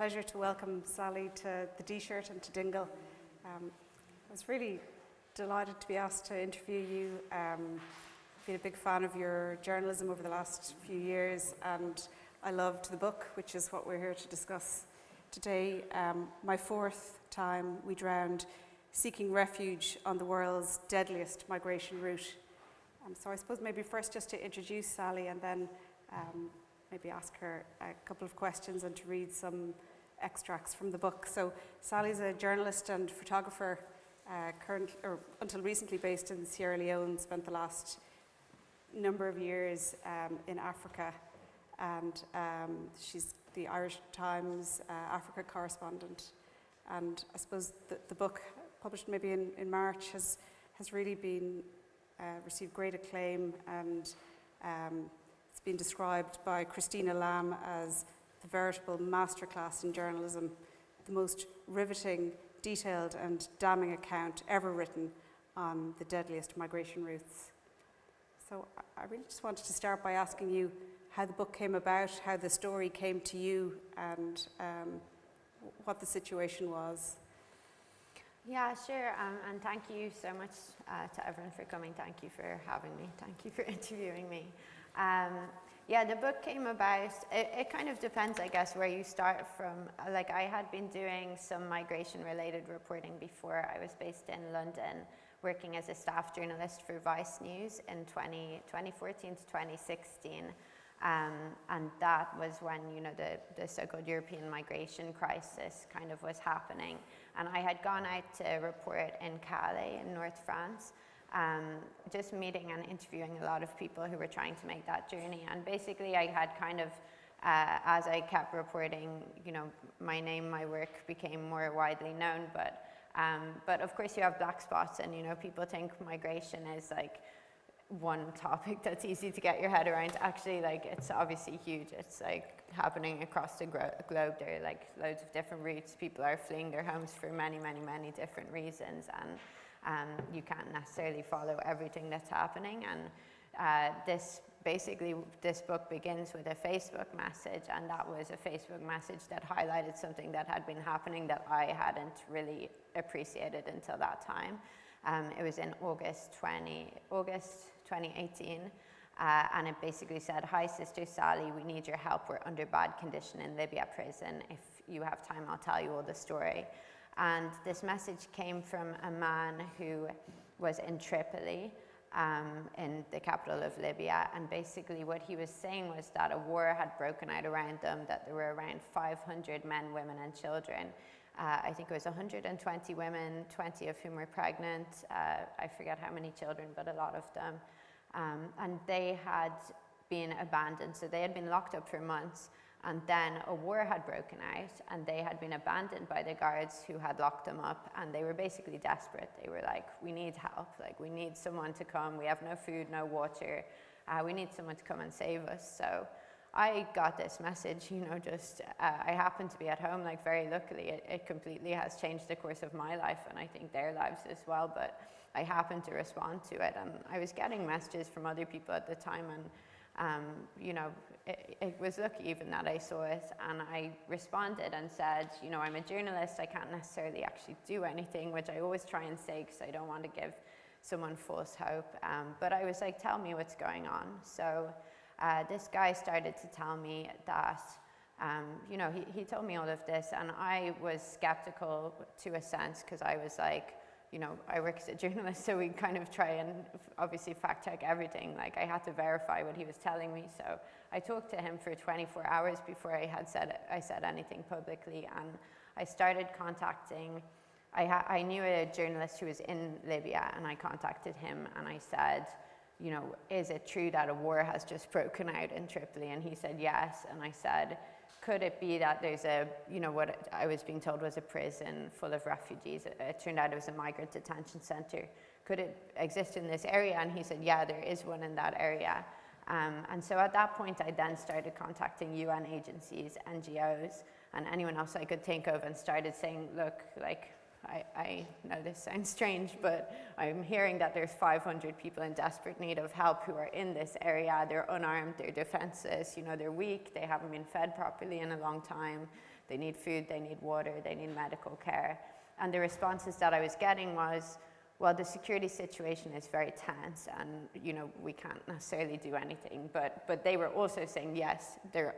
pleasure to welcome Sally to the D-Shirt and to Dingle. I was really delighted to be asked to interview you. I've been a big fan of your journalism over the last few years, and I loved the book, which is what we're here to discuss today. My fourth time we drowned seeking refuge on the world's deadliest migration route. So I suppose maybe first just to introduce Sally and then maybe ask her a couple of questions and to read some extracts from the book. So Sally's a journalist and photographer, until recently based in Sierra Leone, spent the last number of years in Africa, and she's the Irish Times Africa correspondent. And I suppose the book, published maybe in March, has really been received great acclaim, and it's been described by Christina Lamb as the veritable masterclass in journalism, the most riveting, detailed and damning account ever written on the deadliest migration routes. So I really just wanted to start by asking you how the book came about, how the story came to you, and what the situation was. Yeah, sure, and thank you so much to everyone for coming. Thank you for having me. Thank you for interviewing me. Yeah, the book came about, it kind of depends, I guess, where you start from. Like, I had been doing some migration-related reporting before. I was based in London, working as a staff journalist for Vice News in 2014 to 2016. And that was when, the so-called European migration crisis kind of was happening. And I had gone out to report in Calais in North France, just meeting and interviewing a lot of people who were trying to make that journey. And basically I had kind of, as I kept reporting, my name, my work became more widely known. But of course you have black spots, and people think migration is like one topic that's easy to get your head around. Actually, like, it's obviously huge. It's like happening across the globe. There are like loads of different routes. People are fleeing their homes for many, many, many different reasons, and you can't necessarily follow everything that's happening. And this book begins with a Facebook message, and that was a Facebook message that highlighted something that had been happening that I hadn't really appreciated until that time. It was in August 2018, and it basically said, "Hi, Sister Sally, we need your help. We're under bad condition in Libya prison. If you have time, I'll tell you all the story." And this message came from a man who was in Tripoli, in the capital of Libya, and basically what he was saying was that a war had broken out around them, that there were around 500 men, women and children. I think it was 120 women, 20 of whom were pregnant. I forget how many children, but a lot of them. And they had been abandoned. So they had been locked up for months, and then a war had broken out, and they had been abandoned by the guards who had locked them up, and they were basically desperate. They were like, "We need help. Like, we need someone to come. We have no food, no water. We need someone to come and save us." So I got this message, I happened to be at home, like, very luckily. It completely has changed the course of my life, and I think their lives as well, but I happened to respond to it. And I was getting messages from other people at the time, and it was lucky even that I saw it, and I responded and said, I'm a journalist, I can't necessarily actually do anything, which I always try and say because I don't want to give someone false hope, but I was like, "Tell me what's going on." So this guy started to tell me that, he told me all of this, and I was skeptical to a sense, because I was like, I work as a journalist, so we kind of try and obviously fact check everything. Like, I had to verify what he was telling me. So I talked to him for 24 hours before I said anything publicly, and I started contacting, I knew a journalist who was in Libya, and I contacted him and I said, is it true that a war has just broken out in Tripoli? And he said yes. And I said, could it be that there's what I was being told was a prison full of refugees? It turned out it was a migrant detention center. Could it exist in this area? And he said, yeah, there is one in that area. And so at that point, I then started contacting UN agencies, NGOs, and anyone else I could think of, and started saying, look, like, I know this sounds strange, but I'm hearing that there's 500 people in desperate need of help who are in this area. They're unarmed, they're defenseless, they're weak, they haven't been fed properly in a long time. they need food, they need water, they need medical care. And the responses that I was getting was, well, the security situation is very tense and, you know, we can't necessarily do anything. But they were also saying, yes, there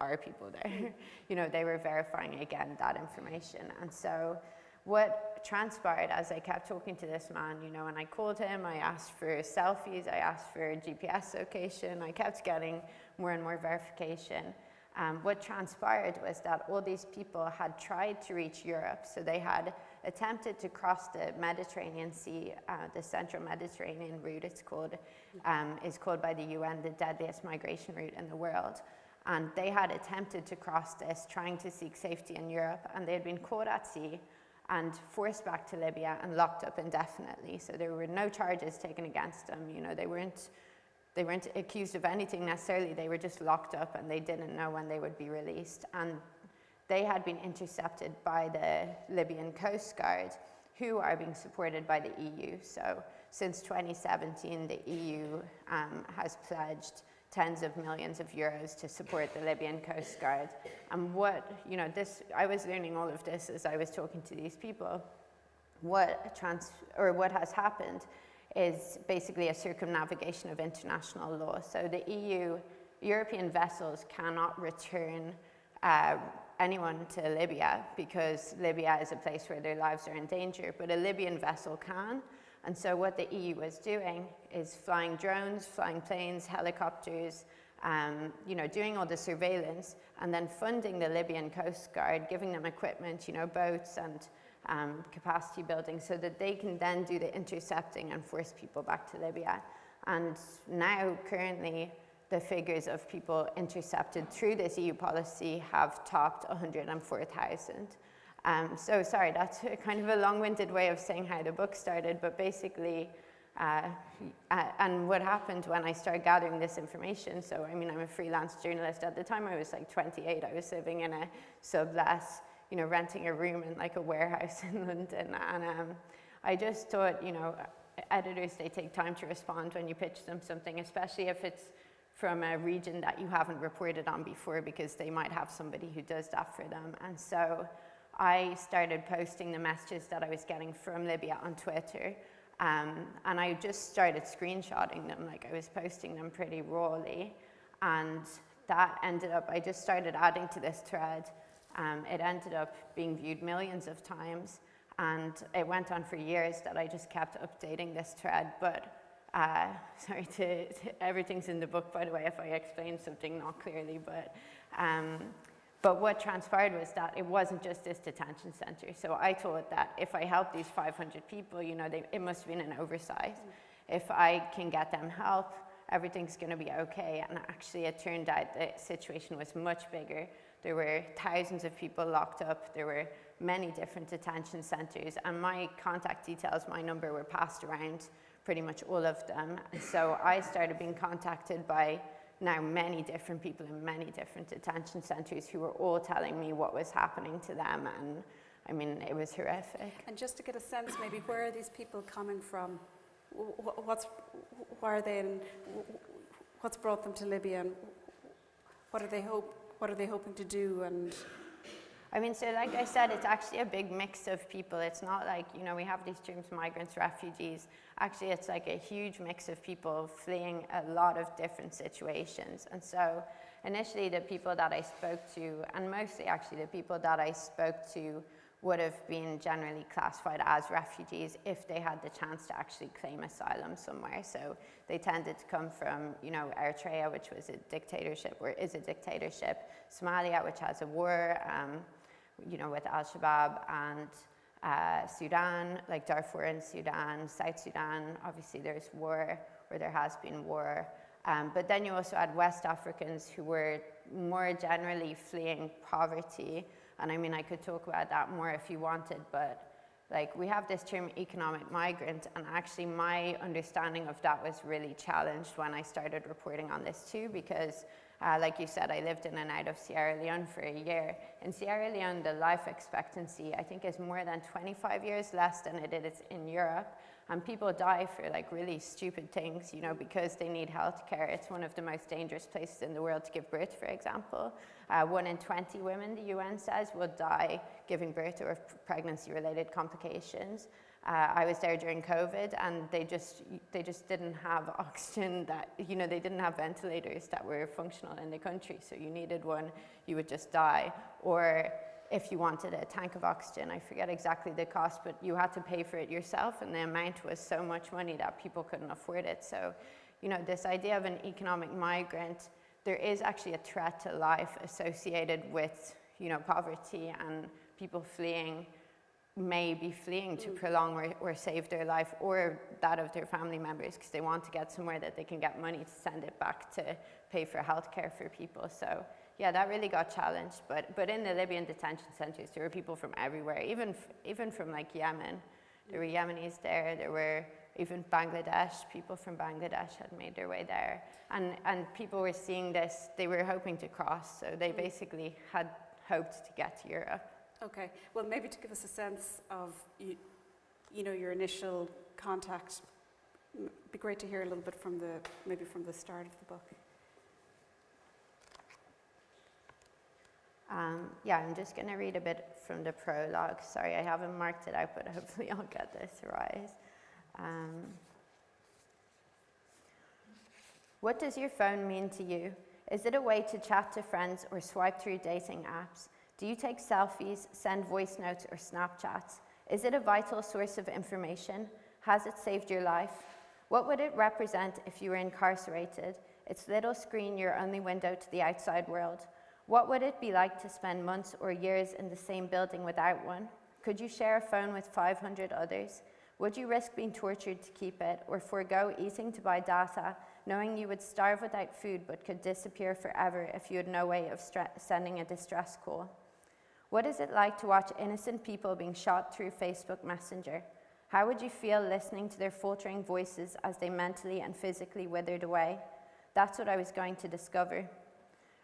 are people there. You know, they were verifying, again, that information. And so what transpired as I kept talking to this man, you know, and I called him, I asked for selfies, I asked for GPS location, I kept getting more and more verification. What transpired was that all these people had tried to reach Europe, so they had attempted to cross the Mediterranean Sea, the Central Mediterranean route it's called, is called by the UN the deadliest migration route in the world. And they had attempted to cross this, trying to seek safety in Europe, and they had been caught at sea and forced back to Libya and locked up indefinitely. So there were no charges taken against them. You know, they weren't accused of anything necessarily, they were just locked up and they didn't know when they would be released. And they had been intercepted by the Libyan Coast Guard, who are being supported by the EU. So since 2017, the EU has pledged tens of millions of euros to support the Libyan Coast Guard. And what, you know, I was learning all of this as I was talking to these people. What has happened is basically a circumnavigation of international law. So the European vessels cannot return anyone to Libya because Libya is a place where their lives are in danger, but a Libyan vessel can. And so what the EU was doing is flying drones, flying planes, helicopters, you know, doing all the surveillance and then funding the Libyan Coast Guard, giving them equipment, you know, boats and capacity building so that they can then do the intercepting and force people back to Libya. And now, currently, the figures of people intercepted through this EU policy have topped 104,000. So sorry, that's kind of a long-winded way of saying how the book started, but basically, and what happened when I started gathering this information, so I mean, I'm a freelance journalist. At the time I was like 28, I was living in a subless, you know, renting a room in like a warehouse in London. And I just thought, you know, editors, they take time to respond when you pitch them something, especially if it's from a region that you haven't reported on before, because they might have somebody who does that for them. And so I started posting the messages that I was getting from Libya on Twitter. And I just started screenshotting them, like I was posting them pretty rawly. And that ended up, I just started adding to this thread. It ended up being viewed millions of times, and it went on for years that I just kept updating this thread. But sorry, everything's in the book, by the way, if I explain something not clearly. But what transpired was that it wasn't just this detention center. So I thought that if I helped these 500 people, you know, it must have been an oversight. If I can get them help, everything's going to be okay. And actually, it turned out the situation was much bigger. There were thousands of people locked up. There were many different detention centers. And my contact details, my number, were passed around pretty much all of them. And so I started being contacted by now many different people in many different detention centers who were all telling me what was happening to them. And I mean, it was horrific. And just to get a sense, maybe, where are these people coming from? Why are they in, what's brought them to Libya, and what are they hoping to do? And I mean, so like I said, it's actually a big mix of people. It's not like, you know, we have these terms, migrants, refugees. Actually, it's like a huge mix of people fleeing a lot of different situations. And so initially, the people that I spoke to, and mostly actually the people that I spoke to, would have been generally classified as refugees if they had the chance to actually claim asylum somewhere. So they tended to come from, you know, Eritrea, which was a dictatorship, or is a dictatorship, Somalia, which has a war, you know, with Al-Shabaab, and Sudan, like Darfur in Sudan, South Sudan, obviously there's war, or there has been war. But then you also had West Africans who were more generally fleeing poverty. And I mean, I could talk about that more if you wanted, but like we have this term economic migrant, and actually my understanding of that was really challenged when I started reporting on this too, because Like you said, I lived in and out of Sierra Leone for a year. In Sierra Leone, the life expectancy, I think, is more than 25 years less than it is in Europe. And people die for like really stupid things, you know, because they need healthcare. It's one of the most dangerous places in the world to give birth, for example. 1 in 20 women, the UN says, will die giving birth or pregnancy-related complications. I was there during COVID, and they just didn't have oxygen that, you know, they didn't have ventilators that were functional in the country. So you needed one, you would just die. Or if you wanted a tank of oxygen, I forget exactly the cost, but you had to pay for it yourself, and the amount was so much money that people couldn't afford it. So, you know, this idea of an economic migrant, there is actually a threat to life associated with, you know, poverty, and people fleeing may be fleeing to prolong or save their life or that of their family members, because they want to get somewhere that they can get money to send it back to pay for healthcare for people. So yeah, that really got challenged. But in the Libyan detention centers, there were people from everywhere, even from like Yemen. There were Yemenis there. There were even Bangladesh. People from Bangladesh had made their way there, and people were seeing this. They were hoping to cross, so they basically had hoped to get to Europe. Okay, well, maybe to give us a sense of, you know, your initial contact, it'd be great to hear a little bit from the start of the book. Yeah, I'm just going to read a bit from the prologue. Sorry, I haven't marked it out, but hopefully I'll get this right. What does your phone mean to you? Is it a way to chat to friends or swipe through dating apps? Do you take selfies, send voice notes, or Snapchats? Is it a vital source of information? Has it saved your life? What would it represent if you were incarcerated? Its little screen your only window to the outside world. What would it be like to spend months or years in the same building without one? Could you share a phone with 500 others? Would you risk being tortured to keep it, or forego eating to buy data, knowing you would starve without food but could disappear forever if you had no way of sending a distress call? What is it like to watch innocent people being shot through Facebook Messenger? How would you feel listening to their faltering voices as they mentally and physically withered away? That's what I was going to discover.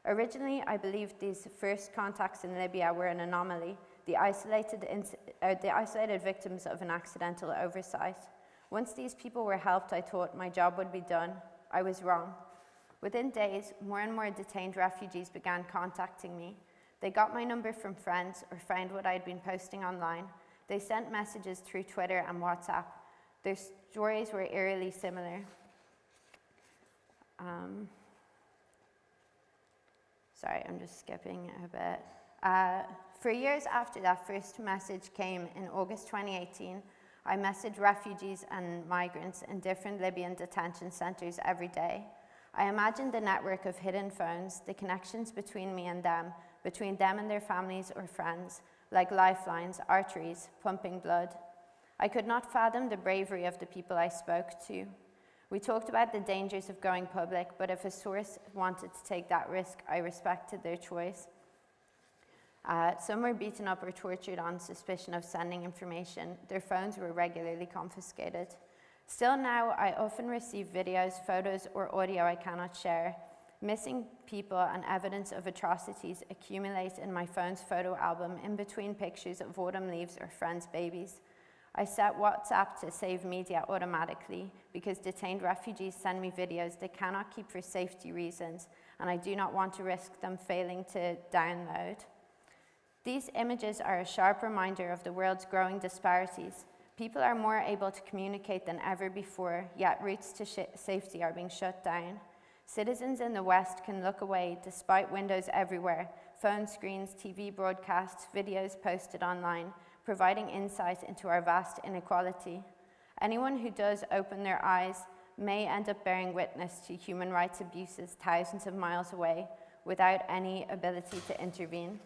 Originally, I believed these first contacts in Libya were an anomaly, the isolated victims of an accidental oversight. Once these people were helped, I thought my job would be done. I was wrong. Within days, more and more detained refugees began contacting me. They got my number from friends or found what I had been posting online. They sent messages through Twitter and WhatsApp. Their stories were eerily similar. Sorry, I'm just skipping a bit. For years after that first message came in August 2018, I messaged refugees and migrants in different Libyan detention centers every day. I imagined the network of hidden phones, the connections between me and them, between them and their families or friends, like lifelines, arteries, pumping blood. I could not fathom the bravery of the people I spoke to. We talked about the dangers of going public, but if a source wanted to take that risk, I respected their choice. Some were beaten up or tortured on suspicion of sending information. Their phones were regularly confiscated. Still now, I often receive videos, photos, or audio I cannot share. Missing people and evidence of atrocities accumulate in my phone's photo album in between pictures of autumn leaves or friends' babies. I set WhatsApp to save media automatically because detained refugees send me videos they cannot keep for safety reasons, and I do not want to risk them failing to download. These images are a sharp reminder of the world's growing disparities. People are more able to communicate than ever before, yet routes to safety are being shut down. Citizens in the West can look away despite windows everywhere, phone screens, TV broadcasts, videos posted online, providing insight into our vast inequality. Anyone who does open their eyes may end up bearing witness to human rights abuses thousands of miles away without any ability to intervene.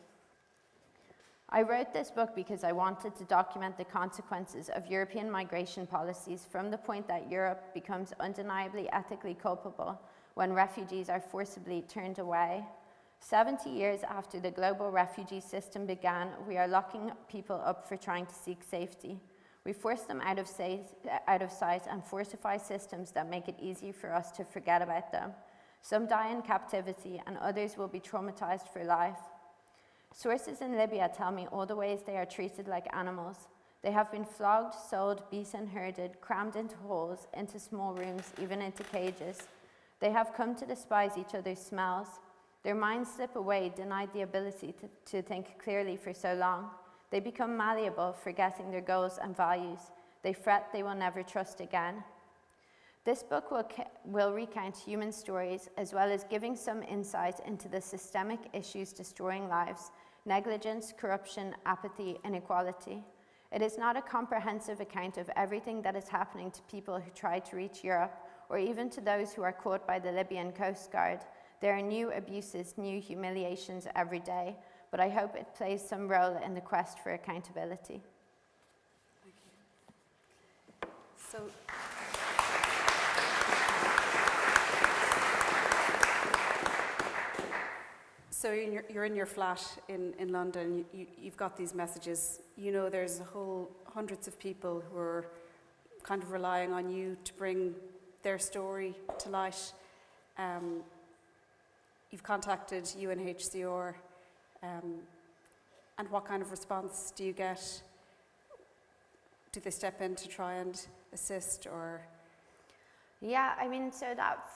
I wrote this book because I wanted to document the consequences of European migration policies from the point that Europe becomes undeniably ethically culpable when refugees are forcibly turned away. 70 years after the global refugee system began, we are locking people up for trying to seek safety. We force them out of sight and fortify systems that make it easy for us to forget about them. Some die in captivity, and others will be traumatized for life. Sources in Libya tell me all the ways they are treated like animals. They have been flogged, sold, beaten, herded, crammed into halls, into small rooms, even into cages. They have come to despise each other's smells. Their minds slip away, denied the ability to think clearly for so long. They become malleable, forgetting their goals and values. They fret they will never trust again. This book will recount human stories, as well as giving some insight into the systemic issues destroying lives: negligence, corruption, apathy, inequality. It is not a comprehensive account of everything that is happening to people who try to reach Europe, or even to those who are caught by the Libyan Coast Guard. There are new abuses, new humiliations every day, but I hope it plays some role in the quest for accountability. Thank you. So you're in your flat in London, you've got these messages. You know there's hundreds of people who are kind of relying on you to bring their story to light. You've contacted UNHCR, and what kind of response do you get? Do they step in to try and assist, or? Yeah, I mean, so that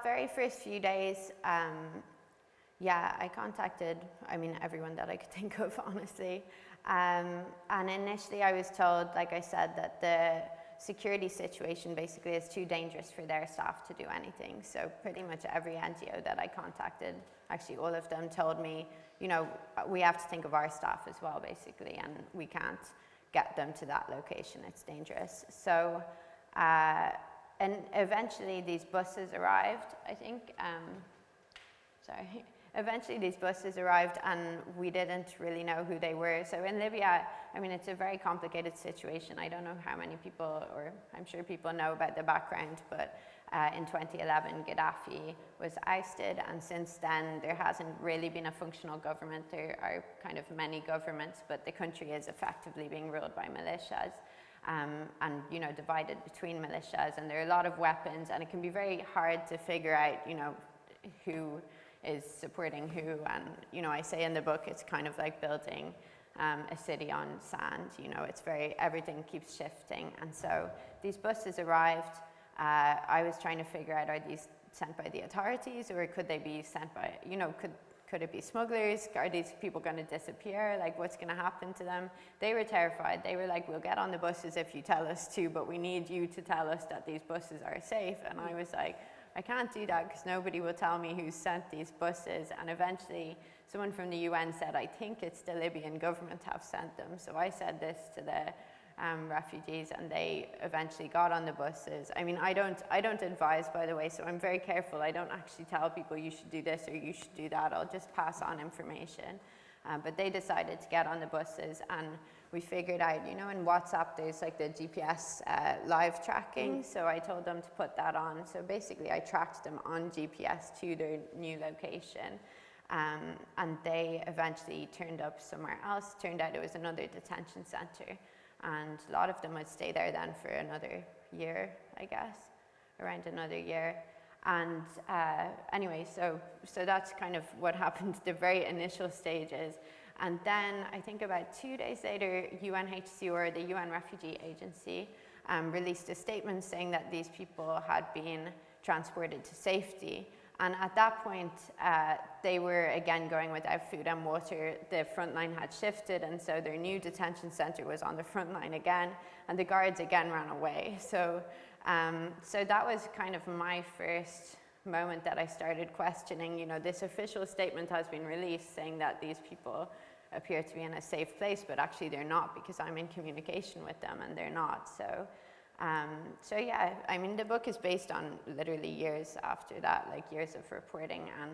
very first few days, I contacted, everyone that I could think of, honestly. And initially I was told, like I said, that the security situation basically is too dangerous for their staff to do anything. So pretty much every NGO that I contacted, actually all of them told me, we have to think of our staff as well, basically, and we can't get them to that location. It's dangerous. So, and eventually these buses arrived, I think. Eventually these buses arrived and we didn't really know who they were. So in Libya, it's a very complicated situation. I don't know how many people, or I'm sure people know about the background, but in 2011, Gaddafi was ousted, and since then there hasn't really been a functional government. There are kind of many governments, but the country is effectively being ruled by militias. And divided between militias, and there are a lot of weapons, and it can be very hard to figure out, who is supporting who. And I say in the book, it's kind of like building a city on sand. Everything keeps shifting. And so these buses arrived. I was trying to figure out, are these sent by the authorities, or could they be sent by, could it be smugglers? Are these people going to disappear? Like, what's going to happen to them? They were terrified. They were like, we'll get on the buses if you tell us to, but we need you to tell us that these buses are safe. And I was like, I can't do that because nobody will tell me who sent these buses. And eventually someone from the UN said, I think it's the Libyan government have sent them. So I said this to the refugees, and they eventually got on the buses. I don't advise, by the way, so I'm very careful. I don't actually tell people you should do this or you should do that. I'll just pass on information. But they decided to get on the buses, and we figured out, in WhatsApp there's like the GPS live tracking, so I told them to put that on. So basically I tracked them on GPS to their new location, and they eventually turned up somewhere else. Turned out it was another detention center, and a lot of them would stay there then for another year, I guess, around another year. And anyway, so that's kind of what happened at the very initial stages. And then I think about 2 days later, UNHCR, the UN Refugee Agency, released a statement saying that these people had been transported to safety. And at that point, they were again going without food and water. The front line had shifted, and so their new detention center was on the front line again, and the guards again ran away. So that was kind of my first moment that I started questioning, this official statement has been released saying that these people appear to be in a safe place, but actually they're not, because I'm in communication with them and they're not. So yeah, the book is based on literally years after that, like years of reporting, and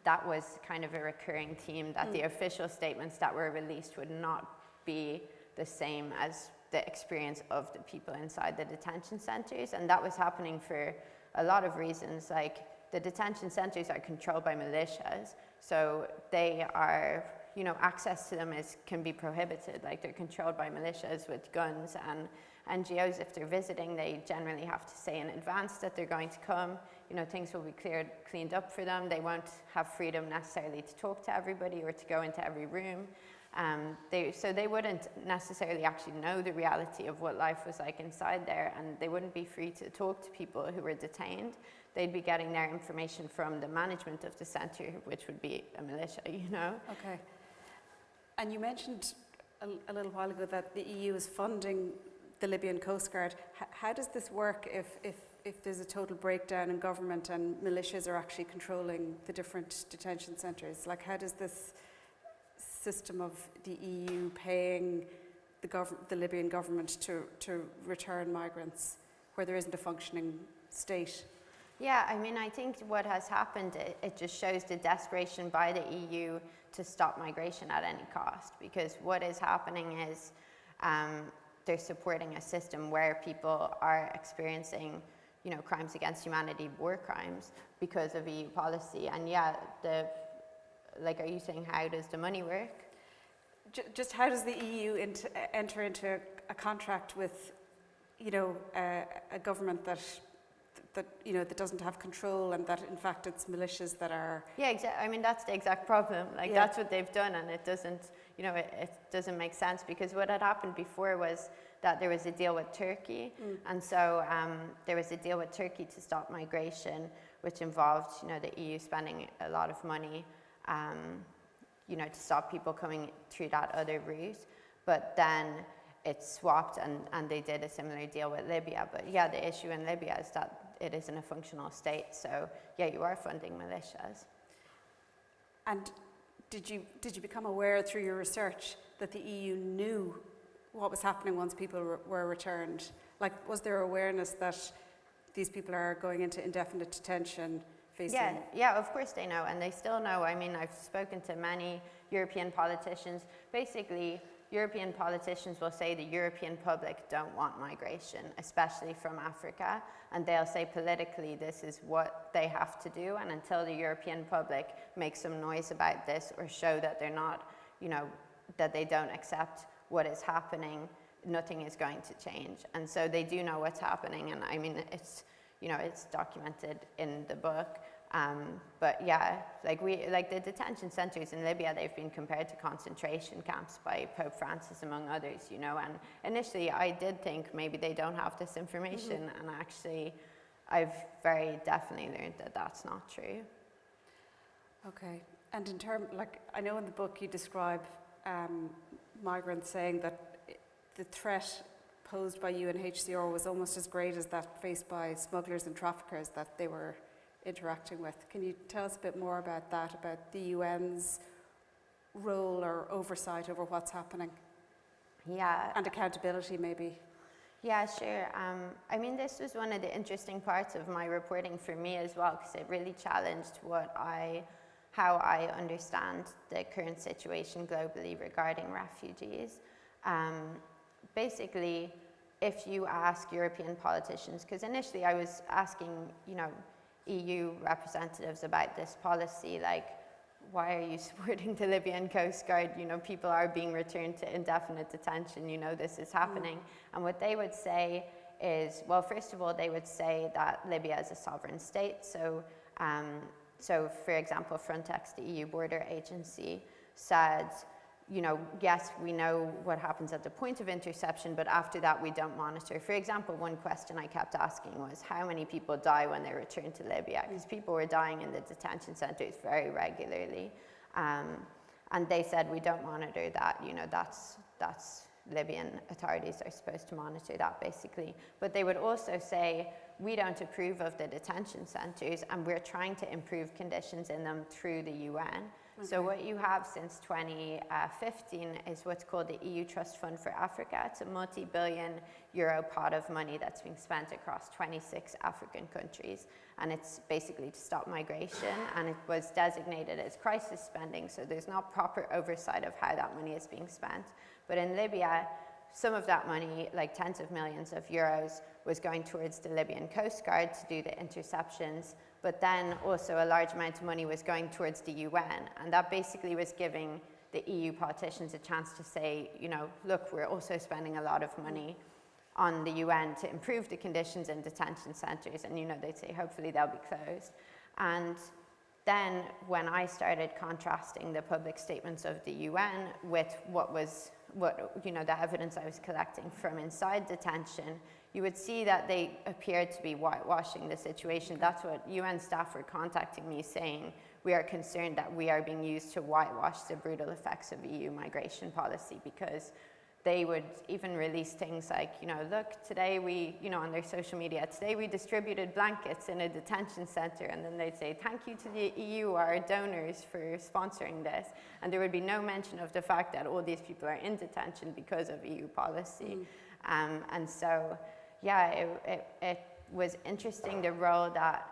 that was kind of a recurring theme, that the official statements that were released would not be the same as the experience of the people inside the detention centers. And that was happening for a lot of reasons. Like, the detention centers are controlled by militias, so they are, access to them can be prohibited. Like, they're controlled by militias with guns, and NGOs, if they're visiting, they generally have to say in advance that they're going to come. You know, things will be cleaned up for them. They won't have freedom necessarily to talk to everybody or to go into every room. So they wouldn't necessarily actually know the reality of what life was like inside there, and they wouldn't be free to talk to people who were detained. They'd be getting their information from the management of the centre, which would be a militia, you know. Okay. And you mentioned a little while ago that the EU is funding the Libyan Coast Guard. How does this work if there's a total breakdown in government and militias are actually controlling the different detention centres? Like, how does this system of the EU paying the Libyan government to return migrants where there isn't a functioning state? Yeah, I mean, I think what has happened, it just shows the desperation by the EU to stop migration at any cost, because what is happening is they're supporting a system where people are experiencing, you know, crimes against humanity, war crimes, because of EU policy. And yeah, are you saying how does the money work? Just how does the EU enter into a contract with, you know, a government that you know, that doesn't have control, and that in fact it's militias that are... Yeah, I mean, that's the exact problem. Like, that's what they've done, and it doesn't, you know, it doesn't make sense, because what had happened before was that there was a deal with Turkey, and so there was a deal with Turkey to stop migration, which involved, you know, the EU spending a lot of money, you know, to stop people coming through that other route. But then it swapped, and they did a similar deal with Libya. But yeah, the issue in Libya is that it isn't a functional state. So yeah, you are funding militias. And did you become aware through your research that the EU knew what was happening once people were returned? Like, was there awareness that these people are going into indefinite detention? Yeah, of course they know, and they still know. I mean, I've spoken to many European politicians. Basically, European politicians will say the European public don't want migration, especially from Africa, and they'll say politically this is what they have to do, and until the European public makes some noise about this or show that they're not, you know, that they don't accept what is happening, nothing is going to change. And so they do know what's happening, and I mean, it's, you know, it's documented in the book. But yeah, like the detention centers in Libya, they've been compared to concentration camps by Pope Francis, among others, you know. And initially I did think maybe they don't have this information, and actually I've very definitely learned that that's not true. Okay. And in terms, like, I know in the book you describe migrants saying that the threat posed by UNHCR was almost as great as that faced by smugglers and traffickers that they were interacting with. Can you tell us a bit more about that, about the UN's role or oversight over what's happening? Yeah. And accountability, maybe? Yeah, sure. I mean, this was one of the interesting parts of my reporting for me as well, because it really challenged how I understand the current situation globally regarding refugees. Basically, if you ask European politicians, because initially I was asking, you know, EU representatives about this policy, like, why are you supporting the Libyan Coast Guard? You know, people are being returned to indefinite detention, you know, this is happening. And what they would say is, well, first of all, they would say that Libya is a sovereign state. So, for example, Frontex, the EU border agency, said, you know, yes, we know what happens at the point of interception, but after that we don't monitor. For example, one question I kept asking was, how many people die when they return to Libya? Because people were dying in the detention centers very regularly. And they said, we don't monitor that, you know, that's Libyan authorities are supposed to monitor that, basically. But they would also say, we don't approve of the detention centers, and we're trying to improve conditions in them through the UN. Okay. So what you have since 2015 is what's called the EU Trust Fund for Africa. It's a multi-billion euro pot of money that's being spent across 26 African countries. And it's basically to stop migration, and it was designated as crisis spending, so there's not proper oversight of how that money is being spent. But in Libya, some of that money, like tens of millions of euros, was going towards the Libyan Coast Guard to do the interceptions, but then also a large amount of money was going towards the UN, and that basically was giving the EU politicians a chance to say, you know, look, we're also spending a lot of money on the UN to improve the conditions in detention centres, and they'd say hopefully they'll be closed. And then when I started contrasting the public statements of the UN with the evidence I was collecting from inside detention, you would see that they appeared to be whitewashing the situation. That's what UN staff were contacting me saying. We are concerned that we are being used to whitewash the brutal effects of EU migration policy, because they would even release things like, look, today we, on their social media, today we distributed blankets in a detention center, and then they'd say, thank you to the EU, our donors, for sponsoring this. And there would be no mention of the fact that all these people are in detention because of EU policy. And so, yeah, it was interesting the role that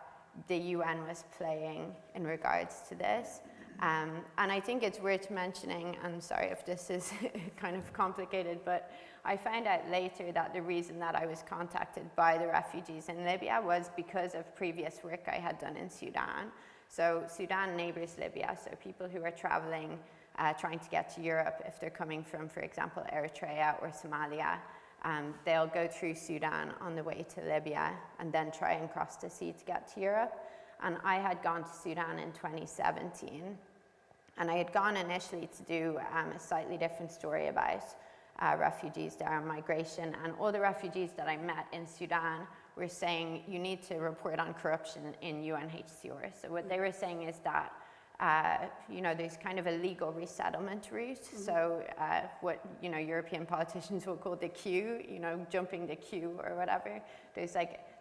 the UN was playing in regards to this. And I think it's worth mentioning, I'm sorry if this is kind of complicated, but I found out later that the reason that I was contacted by the refugees in Libya was because of previous work I had done in Sudan. So Sudan neighbors Libya, so people who are traveling, trying to get to Europe, if they're coming from, for example, Eritrea or Somalia, they'll go through Sudan on the way to Libya and then try and cross the sea to get to Europe. And I had gone to Sudan in 2017. And I had gone initially to do a slightly different story about refugees there and migration. And all the refugees that I met in Sudan were saying, you need to report on corruption in UNHCR. So what they were saying is that, there's kind of a legal resettlement route. So what, European politicians will call the queue, jumping the queue or whatever.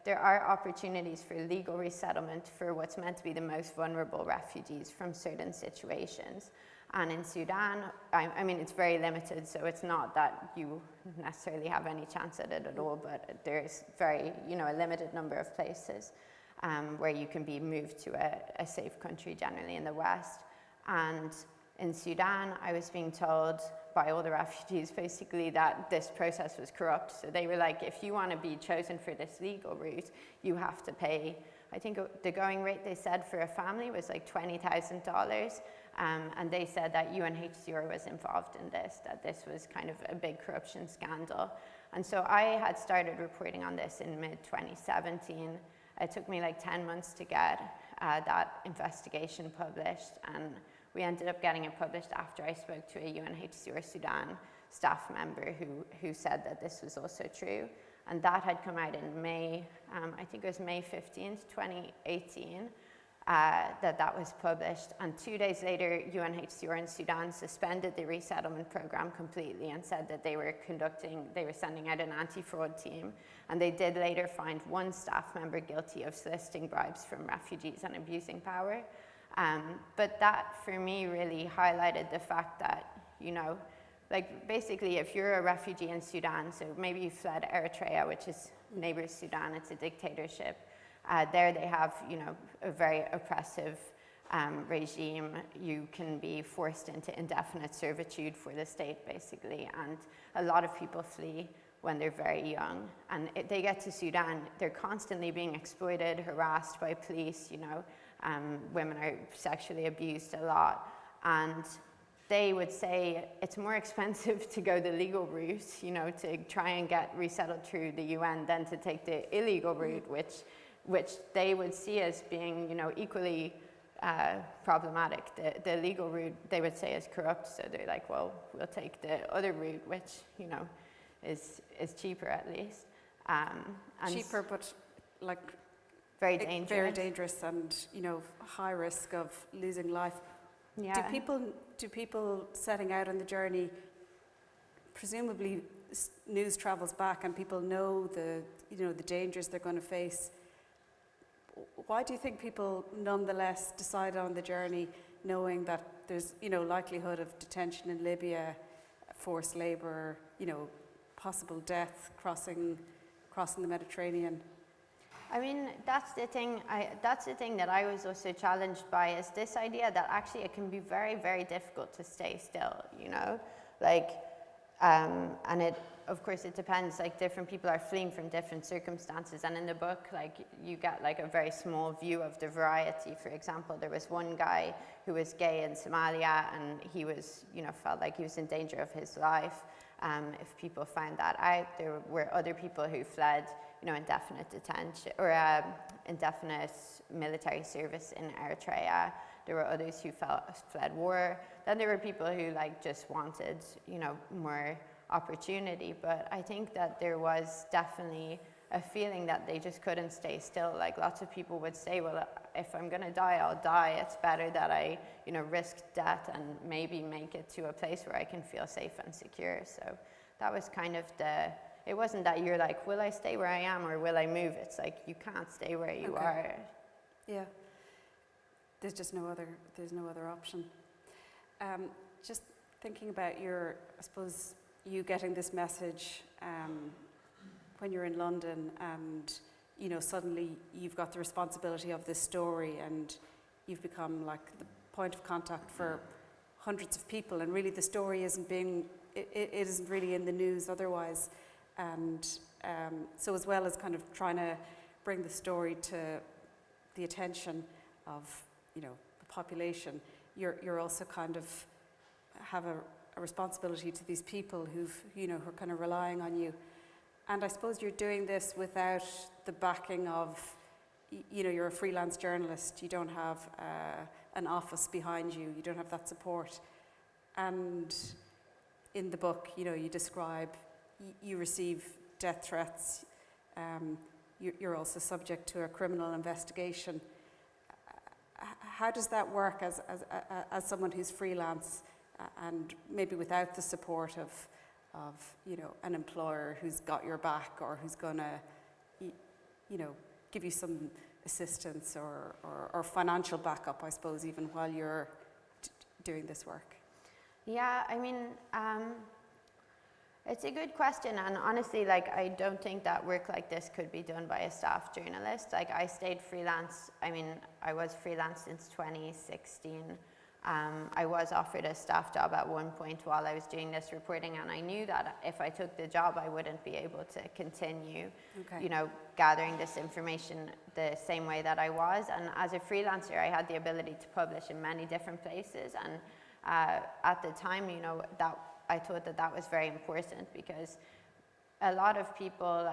There are opportunities for legal resettlement for what's meant to be the most vulnerable refugees from certain situations. And in Sudan, I mean, it's very limited, so it's not that you necessarily have any chance at it at all, but there's very, a limited number of places where you can be moved to a safe country, generally in the West. And in Sudan, I was being told by all the refugees basically that this process was corrupt. So they were like, if you want to be chosen for this legal route, you have to pay, I think the going rate they said for a family was like $20,000. And they said that UNHCR was involved in this, that this was kind of a big corruption scandal. And so I had started reporting on this in mid-2017. It took me like 10 months to get that investigation published, and we ended up getting it published after I spoke to a UNHCR Sudan staff member who said that this was also true. And that had come out in May, I think it was May 15th, 2018, that was published. And 2 days later, UNHCR in Sudan suspended the resettlement program completely and said that they were sending out an anti-fraud team. And they did later find one staff member guilty of soliciting bribes from refugees and abusing power. But that, for me, really highlighted the fact that, basically, if you're a refugee in Sudan, so maybe you fled Eritrea, which is neighbors Sudan, it's a dictatorship. There they have, a very oppressive regime. You can be forced into indefinite servitude for the state, basically, and a lot of people flee when they're very young. And if they get to Sudan, they're constantly being exploited, harassed by police, women are sexually abused a lot. And they would say it's more expensive to go the legal route, to try and get resettled through the UN than to take the illegal route, which they would see as being, equally problematic. The legal route they would say is corrupt, so they're like, well, we'll take the other route, which, is cheaper at least. And cheaper, but very dangerous. Very dangerous, and high risk of losing life. Yeah. Do people setting out on the journey, presumably news travels back and people know the dangers they're going to face? Why do you think people nonetheless decide on the journey knowing that there's likelihood of detention in Libya, forced labour, possible death crossing the Mediterranean? I mean, that's the thing that I was also challenged by, is this idea that actually it can be very, very difficult to stay still, and of course it depends, different people are fleeing from different circumstances, and in the book, you get a very small view of the variety. For example, there was one guy who was gay in Somalia, and he was, felt like he was in danger of his life. if people found that out. There were other people who fled, indefinite detention or indefinite military service in Eritrea. There were others who fled war. Then there were people who just wanted, more opportunity. But I think that there was definitely a feeling that they just couldn't stay still. Lots of people would say, well, if I'm going to die, I'll die. It's better that I, risk death and maybe make it to a place where I can feel safe and secure. So that was kind of it wasn't that you're like, will I stay where I am or will I move? It's like, you can't stay where you are. Yeah. There's just no other option. Just thinking about I suppose, you getting this message when you're in London and, suddenly you've got the responsibility of this story and you've become the point of contact for hundreds of people, and really the story isn't really in the news otherwise. And so as well as kind of trying to bring the story to the attention of, the population, you're also kind of have a responsibility to these people who are kind of relying on you. And I suppose you're doing this without the backing of, you're a freelance journalist. You don't have an office behind you. You don't have that support. And in the book, you describe, you receive death threats. You're also subject to a criminal investigation. How does that work as someone who's freelance and maybe without the support of an employer who's got your back or who's going to give you some assistance or financial backup, I suppose, even while you're doing this work? Yeah, I mean, it's a good question, and honestly, I don't think that work like this could be done by a staff journalist. I stayed freelance. I mean, I was freelance since 2016. I was offered a staff job at one point while I was doing this reporting, and I knew that if I took the job, I wouldn't be able to continue, gathering this information the same way that I was. And as a freelancer, I had the ability to publish in many different places, and at the time, that I thought that was very important, because a lot of people,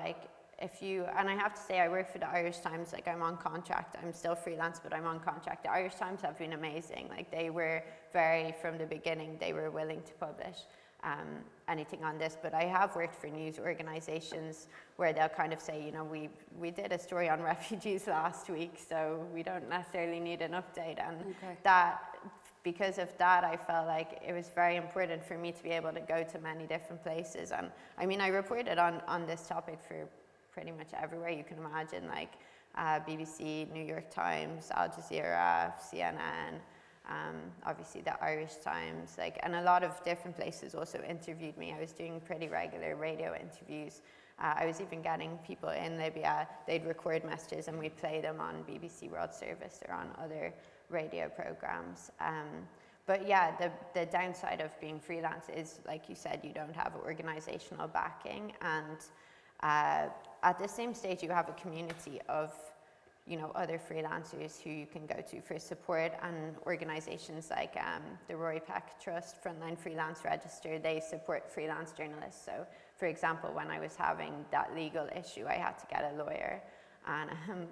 and I have to say, I work for the Irish Times, I'm on contract. I'm still freelance, but I'm on contract. The Irish Times have been amazing. They were from the beginning, they were willing to publish anything on this. But I have worked for news organizations where they'll kind of say, we did a story on refugees last week, so we don't necessarily need an update. And because of that, I felt like it was very important for me to be able to go to many different places. And I mean, I reported on this topic for pretty much everywhere you can imagine, BBC, New York Times, Al Jazeera, CNN, obviously the Irish Times, and a lot of different places also interviewed me. I was doing pretty regular radio interviews. I was even getting people in Libya, they'd record messages and we'd play them on BBC World Service or on other radio programs. But yeah, the downside of being freelance is, like you said, you don't have organizational backing, and at the same stage you have a community of other freelancers who you can go to for support, and organizations like the Roy Peck Trust, Frontline Freelance Register, they support freelance journalists. So for example, when I was having that legal issue, I had to get a lawyer, and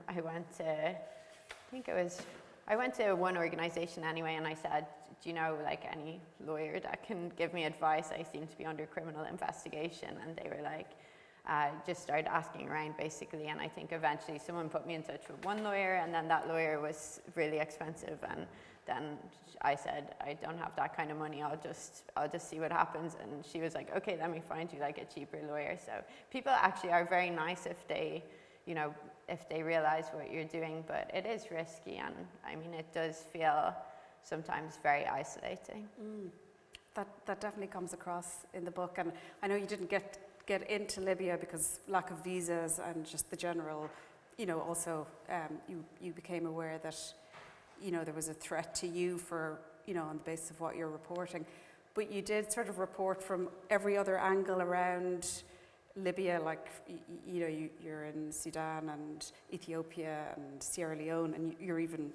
I went to one organization anyway, and I said, do you know any lawyer that can give me advice? I seem to be under criminal investigation. And they were just started asking around basically, and I think eventually someone put me in touch with one lawyer, and then that lawyer was really expensive, and then I said, I don't have that kind of money, I'll just see what happens. And she was like, okay, let me find you a cheaper lawyer. So people actually are very nice if they realize what you're doing, but it is risky, and I mean, it does feel sometimes very isolating. That definitely comes across in the book, and I know you didn't get into Libya because lack of visas and just the general, also you became aware that, there was a threat to you for, on the basis of what you're reporting, but you did sort of report from every other angle around Libya, you're in Sudan and Ethiopia and Sierra Leone, and you're even,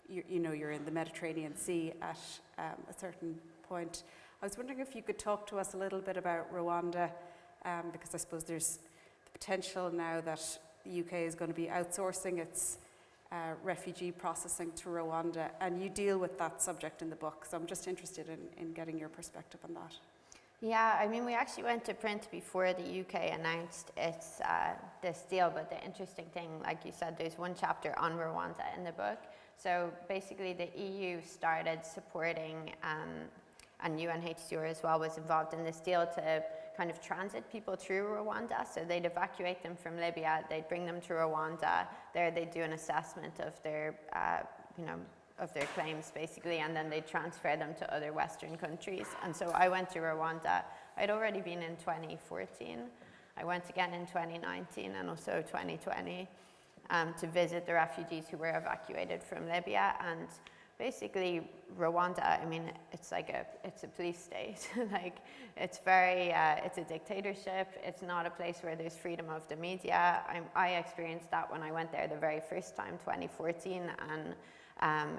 you're in the Mediterranean Sea at a certain point. I was wondering if you could talk to us a little bit about Rwanda, because I suppose there's the potential now that the UK is going to be outsourcing its refugee processing to Rwanda, and you deal with that subject in the book, so I'm just interested in getting your perspective on that. Yeah, I mean, we actually went to print before the UK announced its this deal, but the interesting thing, like you said, there's one chapter on Rwanda in the book. So basically the EU started supporting, and UNHCR as well was involved in this deal to kind of transit people through Rwanda. So they'd evacuate them from Libya, they'd bring them to Rwanda, there they'd do an assessment of their, of their claims basically, and then they transfer them to other Western countries. And so I went to Rwanda. I'd already been in 2014. I went again in 2019 and also 2020 to visit the refugees who were evacuated from Libya. And basically Rwanda, I mean, it's a police state. Like, it's a dictatorship. It's not a place where there's freedom of the media. I experienced that when I went there the very first time, 2014, and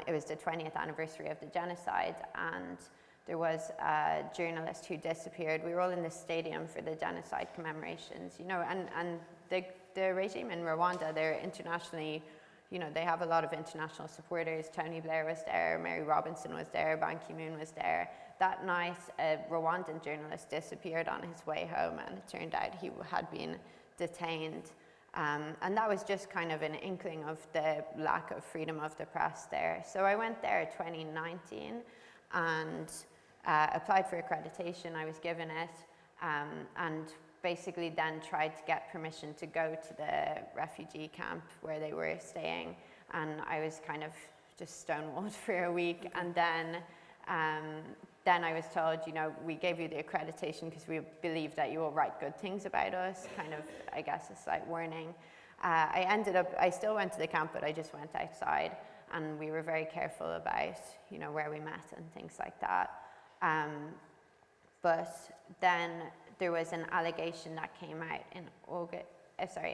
it was the 20th anniversary of the genocide, and there was a journalist who disappeared. We were all in the stadium for the genocide commemorations, and the regime in Rwanda, they're internationally, they have a lot of international supporters. Tony Blair was there, Mary Robinson was there, Ban Ki-moon was there. That night, a Rwandan journalist disappeared on his way home, and it turned out he had been detained. And that was just kind of an inkling of the lack of freedom of the press there. So I went there 2019 and applied for accreditation. I was given it, and basically then tried to get permission to go to the refugee camp where they were staying. And I was kind of just stonewalled for a week. And then I was told, we gave you the accreditation because we believe that you will write good things about us, kind of, I guess, a slight warning. I still went to the camp, but I just went outside, and we were very careful about, where we met and things like that. But then there was an allegation that came out in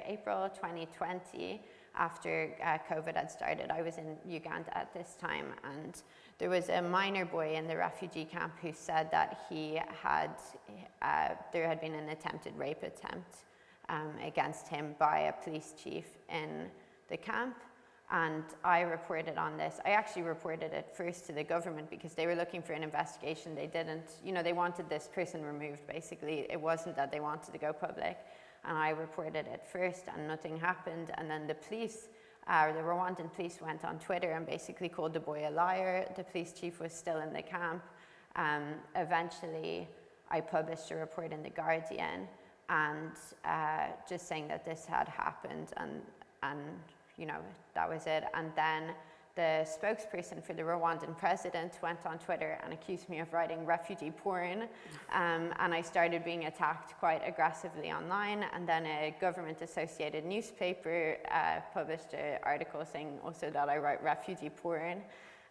April 2020, after COVID had started. I was in Uganda at this time, and there was a minor boy in the refugee camp who said that there had been an attempted rape attempt against him by a police chief in the camp. And I reported on this. I actually reported it first to the government because they were looking for an investigation. They didn't, they wanted this person removed, basically. It wasn't that they wanted to go public. And I reported it first, and nothing happened. And then the police, the Rwandan police, went on Twitter and basically called the boy a liar. The police chief was still in the camp. Eventually, I published a report in The Guardian, and just saying that this had happened, and that was it. And then the spokesperson for the Rwandan president went on Twitter and accused me of writing refugee porn. And I started being attacked quite aggressively online. And then a government-associated newspaper published an article saying also that I write refugee porn.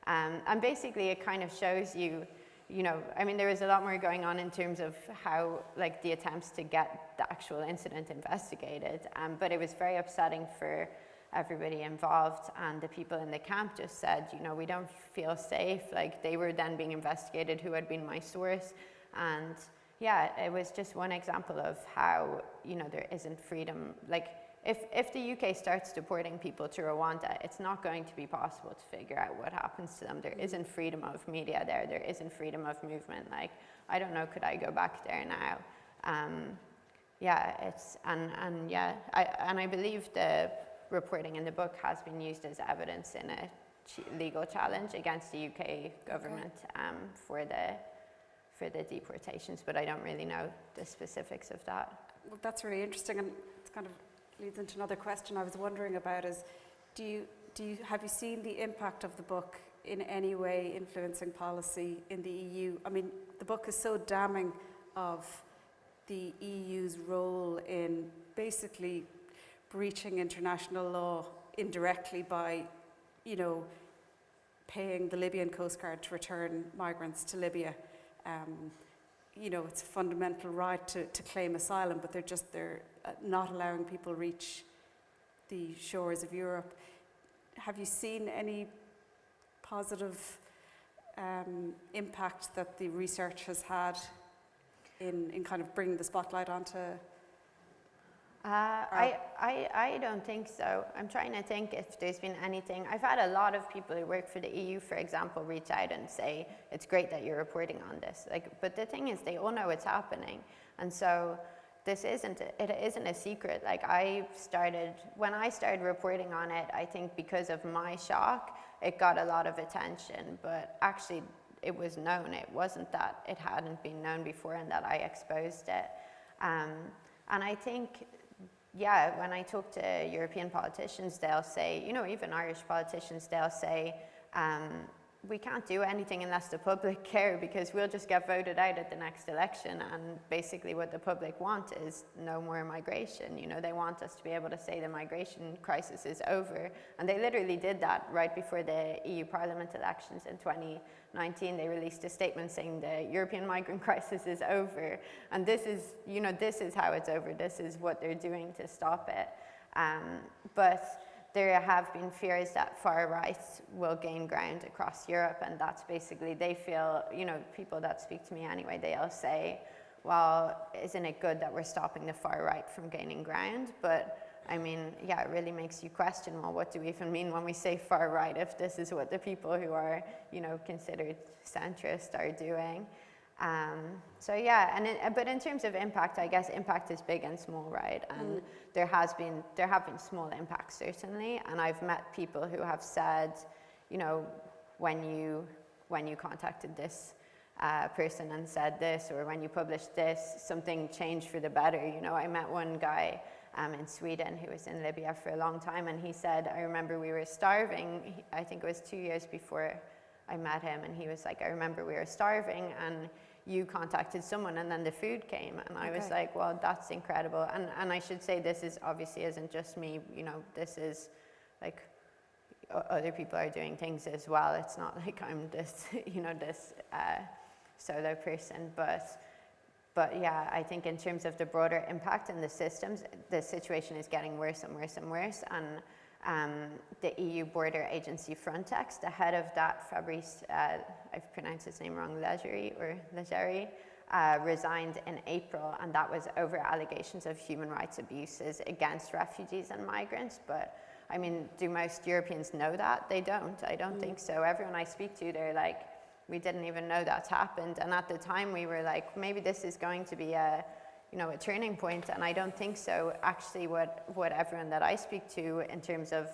And basically it kind of shows you, there was a lot more going on in terms of how, the attempts to get the actual incident investigated. But it was very upsetting for everybody involved, and the people in the camp just said, we don't feel safe. They were then being investigated, who had been my source. And yeah, it was just one example of how, there isn't freedom. If the UK starts deporting people to Rwanda, it's not going to be possible to figure out what happens to them. There isn't freedom of media there. There isn't freedom of movement. I don't know, could I go back there now? I believe the reporting in the book has been used as evidence in a legal challenge against the UK government for the deportations, but I don't really know the specifics of that. Well, that's really interesting, and it kind of leads into another question I was wondering about is, have you seen the impact of the book in any way influencing policy in the EU? I mean, the book is so damning of the EU's role in basically breaching international law indirectly by, paying the Libyan Coast Guard to return migrants to Libya. It's a fundamental right to claim asylum, but they're not allowing people reach the shores of Europe. Have you seen any positive impact that the research has had in kind of bringing the spotlight onto? I don't think so. I'm trying to think if there's been anything. I've had a lot of people who work for the EU, for example, reach out and say, it's great that you're reporting on this. Like, but the thing is, they all know it's happening. And so it isn't a secret. Like, when I started reporting on it, I think because of my shock, it got a lot of attention. But actually, it was known. It wasn't that it hadn't been known before and that I exposed it. And I think, yeah, when I talk to European politicians, they'll say, even Irish politicians, they'll say, we can't do anything unless the public care, because we'll just get voted out at the next election. And basically what the public want is no more migration. They want us to be able to say the migration crisis is over. And they literally did that right before the EU Parliament elections in 2019. They released a statement saying the European migrant crisis is over. And this is how it's over. This is what they're doing to stop it. But there have been fears that far right will gain ground across Europe, and that's basically, they feel, people that speak to me anyway, they'll say, well, isn't it good that we're stopping the far right from gaining ground? But I mean, yeah, it really makes you question, well, what do we even mean when we say far right, if this is what the people who are, considered centrist are doing? So yeah, but in terms of impact, I guess impact is big and small, right? And there have been small impacts, certainly, and I've met people who have said, when you contacted this person and said this, or when you published this, something changed for the better. I met one guy in Sweden who was in Libya for a long time, and he said, I remember we were starving. I think it was 2 years before I met him, and he was like, I remember we were starving and you contacted someone and then the food came. And I was like, well, that's incredible. And I should say, this is obviously isn't just me, this is like other people are doing things as well. It's not like I'm this, this solo person, but yeah, I think in terms of the broader impact in the systems, the situation is getting worse and worse and worse. And the EU border agency Frontex, the head of that, Fabrice, I've pronounced his name wrong, Leggeri, resigned in April, and that was over allegations of human rights abuses against refugees and migrants. But I mean, do most Europeans know that? They don't. I don't think so. Everyone I speak to, they're like, we didn't even know that's happened. And at the time we were like, maybe this is going to be a turning point, and I don't think so. Actually, what everyone that I speak to in terms of,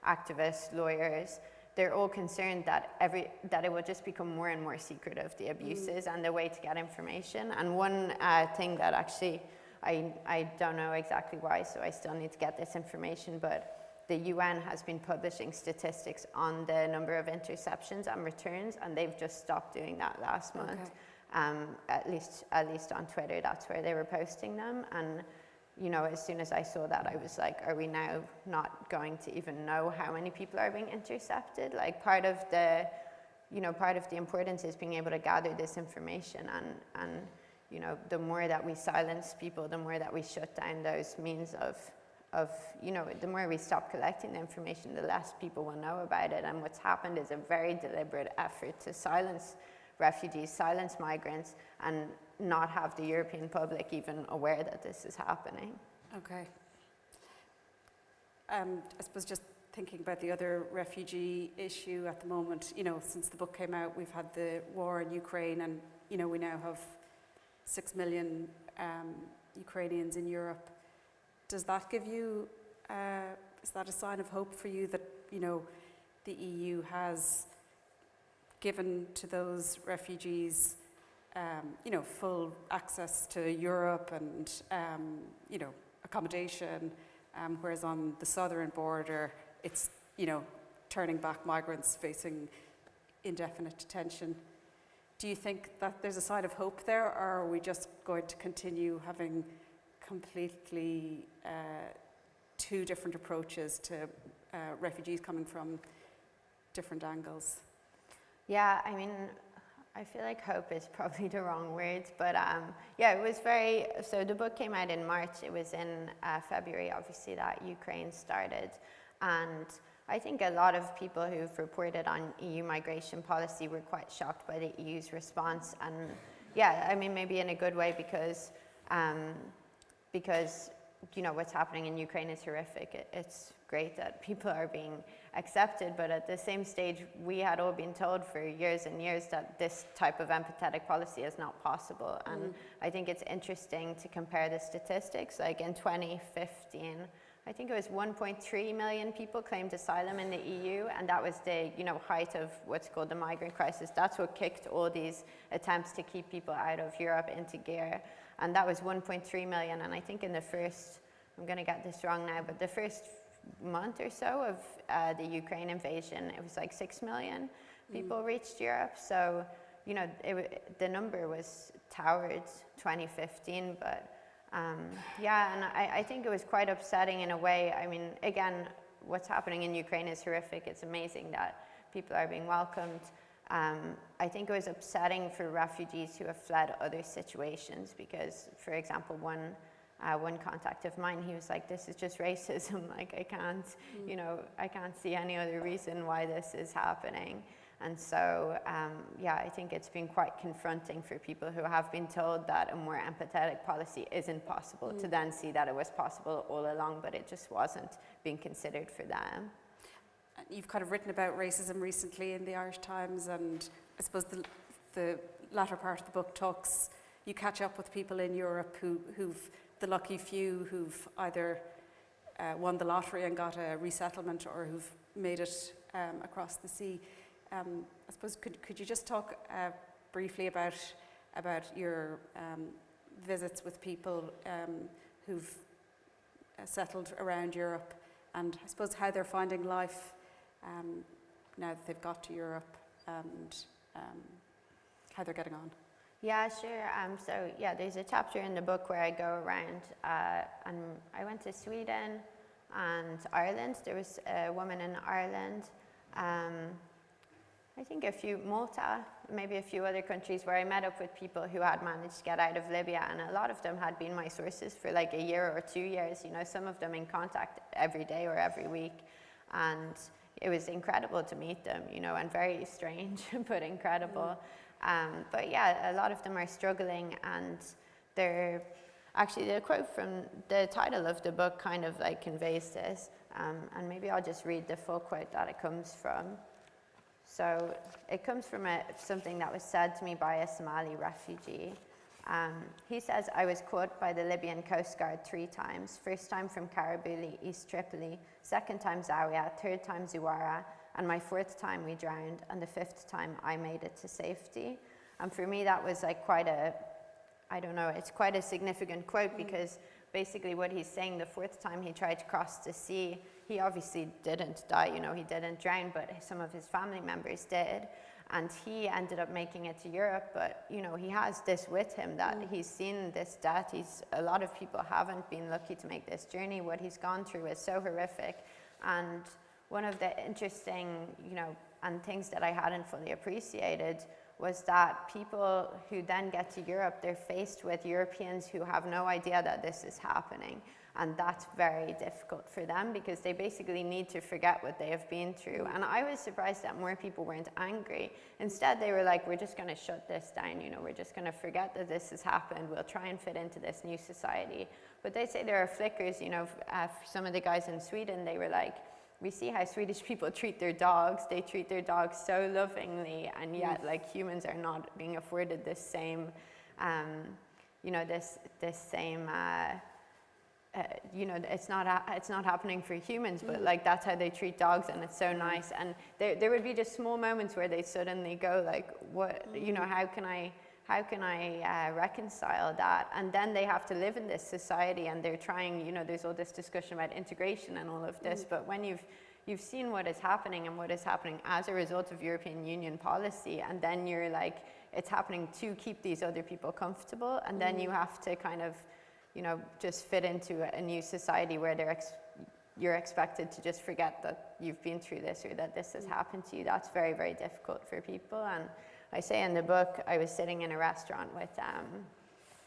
activists, lawyers, they're all concerned that it will just become more and more secretive, the abuses and the way to get information. And one thing that actually, I don't know exactly why, so I still need to get this information, but the UN has been publishing statistics on the number of interceptions and returns, and they've just stopped doing that last month. At least on Twitter, that's where they were posting them. And as soon as I saw that, I was like, are we now not going to even know how many people are being intercepted? Like, part of the importance is being able to gather this information, and the more that we silence people, the more that we shut down those means of the more we stop collecting the information, the less people will know about it. And what's happened is a very deliberate effort to silence refugees, silence migrants, and not have the European public even aware that this is happening. Okay. I suppose just thinking about the other refugee issue at the moment, since the book came out, we've had the war in Ukraine, and, we now have 6 million Ukrainians in Europe. Does that give you, is that a sign of hope for you that, the EU has given to those refugees, full access to Europe and, accommodation, whereas on the southern border, it's, turning back migrants facing indefinite detention? Do you think that there's a sign of hope there, or are we just going to continue having completely two different approaches to refugees coming from different angles? Yeah, I mean, I feel like hope is probably the wrong word, but yeah, it was so the book came out in March. It was in February, obviously, that Ukraine started. And I think a lot of people who've reported on EU migration policy were quite shocked by the EU's response, and yeah, I mean, maybe in a good way, because you know, what's happening in Ukraine is horrific. It's great that people are being accepted, but at the same stage, we had all been told for years and years that this type of empathetic policy is not possible. And I think it's interesting to compare the statistics. Like in 2015, I think it was 1.3 million people claimed asylum in the EU, and that was the, you know, height of what's called the migrant crisis. That's what kicked all these attempts to keep people out of Europe into gear. And that was 1.3 million, and I think in the first, I'm going to get this wrong now, but the first month or so of the Ukraine invasion, it was like 6 million people reached Europe. So, you know, the number was towered 2015, but yeah, and I think it was quite upsetting in a way. I mean, again, what's happening in Ukraine is horrific. It's amazing that people are being welcomed. I think it was upsetting for refugees who have fled other situations because, for example, one contact of mine, he was like, this is just racism. Like, I can't, you know, I can't see any other reason why this is happening. And so, yeah, I think it's been quite confronting for people who have been told that a more empathetic policy isn't possible to then see that it was possible all along, but it just wasn't being considered for them. You've kind of written about racism recently in the Irish Times, and I suppose the latter part of the book talks, you catch up with people in Europe who've, the lucky few who've either won the lottery and got a resettlement or who've made it across the sea. I suppose could you just talk briefly about your visits with people who've settled around Europe, and I suppose how they're finding life now that they've got to Europe, and how they're getting on? Yeah, sure. So yeah, there's a chapter in the book where I go around, and I went to Sweden and Ireland. There was a woman in Ireland. I think Malta, maybe a few other countries where I met up with people who had managed to get out of Libya, and a lot of them had been my sources for like a year or 2 years, you know, some of them in contact every day or every week, and it was incredible to meet them, you know, and very strange, but incredible. But yeah, a lot of them are struggling, and they're actually, the quote from the title of the book kind of like conveys this, and maybe I'll just read the full quote that it comes from. So it comes from something that was said to me by a Somali refugee. He says, I was caught by the Libyan Coast Guard 3 times. First time from Karabuli, East Tripoli, second time Zawiya, third time Zuwara, and my 4th time we drowned, and the 5th time I made it to safety. And for me that was like quite a, I don't know, it's quite a significant quote, because basically what he's saying, the 4th time he tried to cross the sea, he obviously didn't die, you know, he didn't drown, but some of his family members did. And he ended up making it to Europe, but, you know, he has this with him, that he's seen this death. A lot of people haven't been lucky to make this journey. What he's gone through is so horrific. And one of the interesting, you know, and things that I hadn't fully appreciated was that people who then get to Europe, they're faced with Europeans who have no idea that this is happening. And that's very difficult for them, because they basically need to forget what they have been through. And I was surprised that more people weren't angry. Instead, they were like, we're just going to shut this down. You know, we're just going to forget that this has happened. We'll try and fit into this new society. But they say there are flickers, you know, some of the guys in Sweden, they were like, we see how Swedish people treat their dogs. They treat their dogs so lovingly, and yet like humans are not being afforded this same, you know, this same, you know, it's not happening for humans, but like that's how they treat dogs, and it's so nice. And there would be just small moments where they suddenly go like, what, you know, how can I reconcile that? And then they have to live in this society, and they're trying, you know, there's all this discussion about integration and all of this, but when you've seen what is happening and what is happening as a result of European Union policy, and then you're like, it's happening to keep these other people comfortable, and then you have to kind of, you know, just fit into a new society where you're expected to just forget that you've been through this or that this has happened to you. That's very, very difficult for people. And I say in the book, I was sitting in a restaurant with,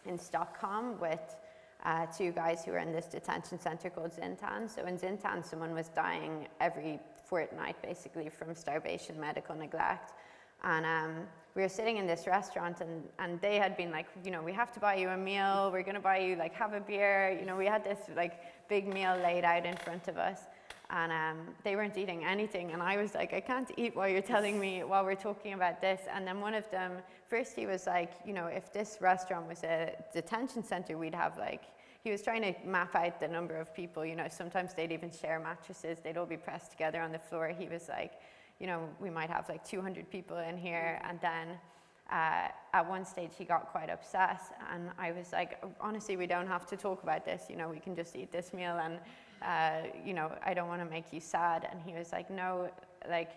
in Stockholm with 2 guys who were in this detention center called Zintan. So in Zintan, someone was dying every fortnight basically from starvation, medical neglect. And we were sitting in this restaurant, and they had been like, you know, we have to buy you a meal, we're gonna buy you, like, have a beer. You know, we had this like big meal laid out in front of us, and they weren't eating anything. And I was like, I can't eat while you're telling me, while we're talking about this. And then one of them, first he was like, you know, if this restaurant was a detention center, we'd have like, he was trying to map out the number of people, you know, sometimes they'd even share mattresses, they'd all be pressed together on the floor. He was like, you know, we might have like 200 people in here. And then at one stage he got quite upset, and I was like, honestly, we don't have to talk about this, you know, we can just eat this meal, and you know, I don't want to make you sad. And he was like, no, like,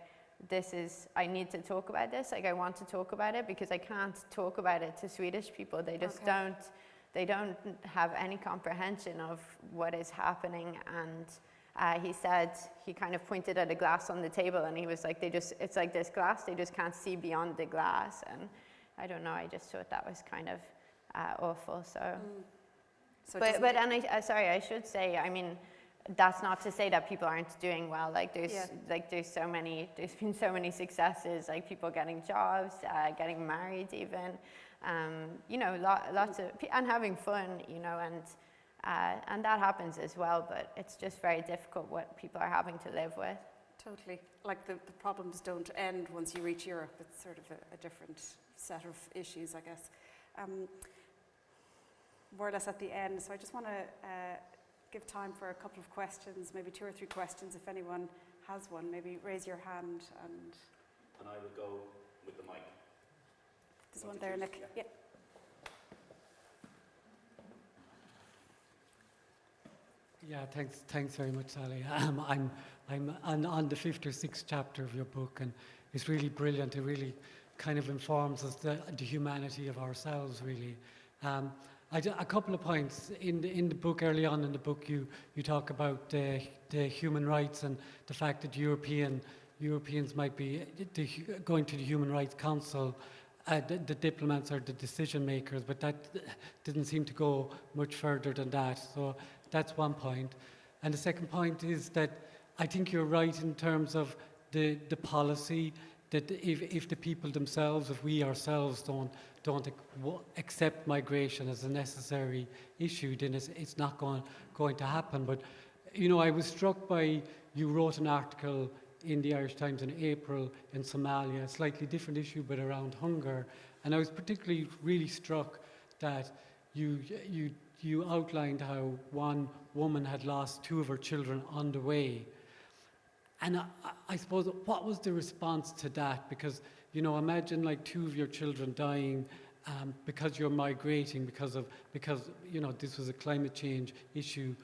this is, I need to talk about this, like, I want to talk about it, because I can't talk about it to Swedish people. They just they don't have any comprehension of what is happening. And he said, he kind of pointed at a glass on the table, and he was like, it's like this glass, they just can't see beyond the glass. And I don't know, I just thought that was kind of awful. But sorry, I should say, I mean, that's not to say that people aren't doing well. Like, there's been so many successes, like people getting jobs, getting married even, you know, lots of, and having fun, you know, and that happens as well, but it's just very difficult what people are having to live with. Totally. Like the problems don't end once you reach Europe. It's sort of a different set of issues, I guess. More or less at the end, so I just want to give time for a couple of questions, maybe 2 or 3 questions. If anyone has one, maybe raise your hand. And I will go with the mic. There's one there, Nick. Yeah. Yeah, thanks very much, Sally. I'm on the 5th or 6th chapter of your book, and it's really brilliant. It really kind of informs us the humanity of ourselves, really. A couple of points in the book. Early on in the book, you talk about the human rights and the fact that Europeans might be going to the Human Rights Council. The diplomats are the decision makers, but that didn't seem to go much further than that. So that's one point. And the second point is that I think you're right in terms of the policy, that if the people themselves, if we ourselves don't accept migration as a necessary issue, then it's not going to happen. But, you know, I was struck by, you wrote an article in the Irish Times in April in Somalia, a slightly different issue, but around hunger. And I was particularly really struck that you outlined how one woman had lost 2 of her children on the way. And I suppose, what was the response to that? Because, you know, imagine like 2 of your children dying because you're migrating, because you know, this was a climate change issue.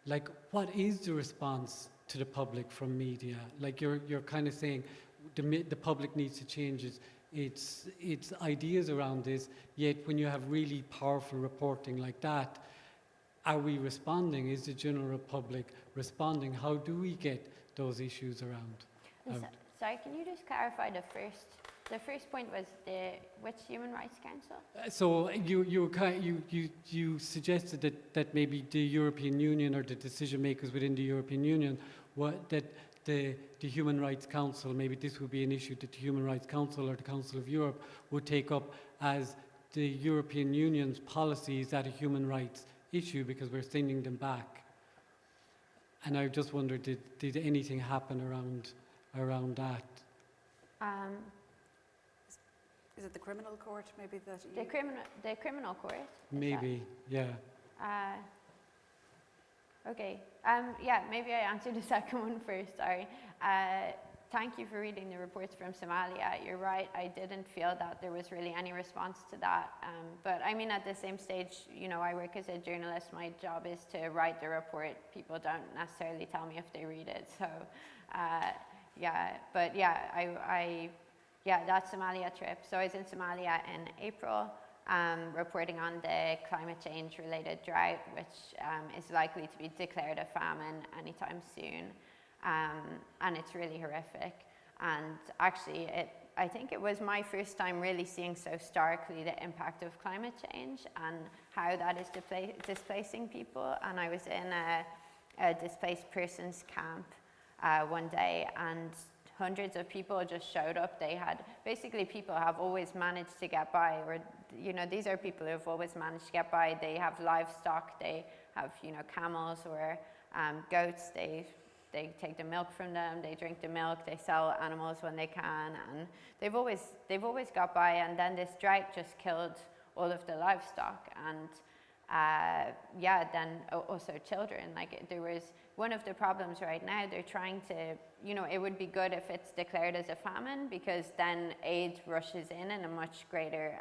Like, what is the response to the public from media? Like, you're kind of saying the public needs to change its ideas around this, yet when you have really powerful reporting like that, are we responding? Is the general public responding? How do we get those issues around? Sorry, can you just clarify the first point was which Human Rights Council? So you suggested that maybe the European Union, or the decision makers within the European Union, that the Human Rights Council, maybe this would be an issue that the Human Rights Council or the Council of Europe would take up as the European Union's policies at a human rights issue, because we're sending them back. And I just wondered, did anything happen around that? Is it the criminal court, maybe? The criminal court? Maybe, yeah. Okay, yeah, maybe I answered the second one first, sorry. Thank you for reading the reports from Somalia. You're right, I didn't feel that there was really any response to that. But I mean, at the same stage, you know, I work as a journalist. My job is to write the report. People don't necessarily tell me if they read it. So, yeah, but yeah, yeah, that Somalia trip. So I was in Somalia in April, reporting on the climate change related drought, which is likely to be declared a famine anytime soon. And it's really horrific. And actually, I think it was my first time really seeing so starkly the impact of climate change and how that is displacing people. And I was in a displaced persons camp one day, and hundreds of people just showed up. They had, basically people have always managed to get by, or, you know, these are people who have always managed to get by. They have livestock, they have, you know, camels or goats. They take the milk from them, they drink the milk, they sell animals when they can, and they've always got by. And then this drought just killed all of the livestock, and then also children. Like, there was one of the problems right now, they're trying to, you know, it would be good if it's declared as a famine, because then aid rushes in and a much greater